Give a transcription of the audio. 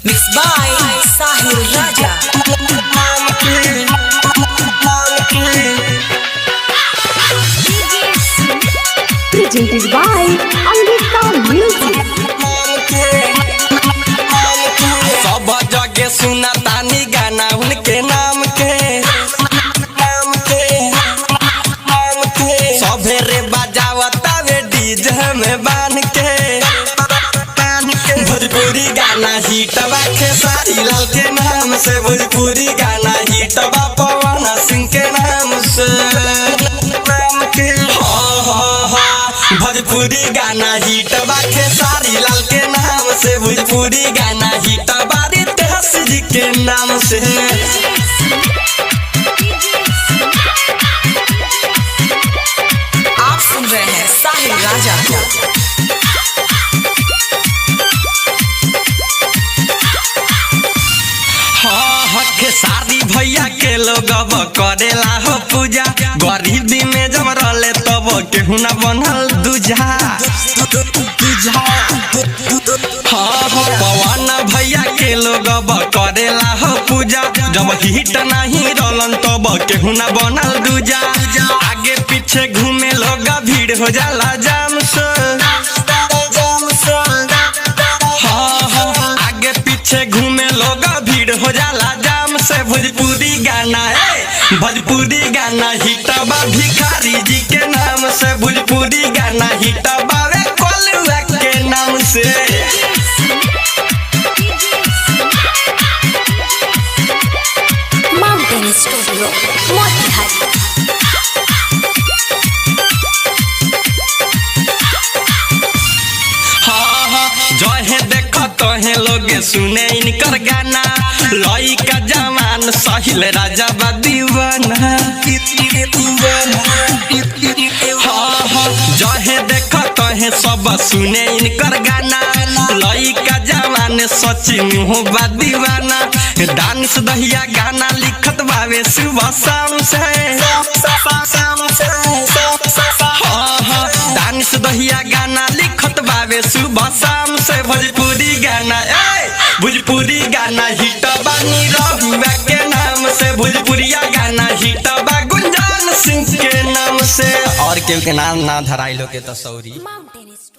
Mixed by Sahil Raja. Presented by Angika Music. सब जगह सुना तानी गाना उनके नाम के सभे रे बजावता वे डीजे में बांध के भोजपुरी गाना हिटवा खेसारी लाल के नाम से भोजपुरी गाना हिटवा पवन सिंह के नाम से भोजपुरी गाना हिटवा खेसारी लाल के नाम से भोजपुरी गाना हिटवा रितेश जी के नाम से आप सुन रहे हैं साहिल राजा को। खेसारी भैया के लोग अब करेला हो पूजा गरीबी में जब रहले तब केहू ना बनल दूजा पवन भैया के लोग अब करेला हो पूजा जब हिट नहीं रहलन तब केहू ना बनल दूजा आगे पीछे घूमे लोग भीड़ हो जाला जाम से आगे पीछे घूमे लोग भीड़ हो जाला जाम से भोजपुरी गाना है भोजपुरी गाना हिटबा भिखारी जी के नाम से भोजपुरी गाना हिटबा वे कोलुआ के नाम से Mountain Studio, Motihari. जहे देख तहे लोग सुने इनकर गाना लइका जवान साहिल राजा बा दीवाना जहे देख तहे सब सुने इनकर गाना लइका जवान सचिन हो बा दीवाना डांस दहिया गाना लिखत बावे सुबह शाम से डांस दहिया गाना लिखत बावे सुबह शाम से भोजपुरी गाना भोजपुरी गाना हिटबा निरहुआ के नाम से भोजपुरिया गाना हिटबा गुंजान सिंह के नाम से और केहू के नाम ना धराइलो के तो सौरी। Mountain Studio.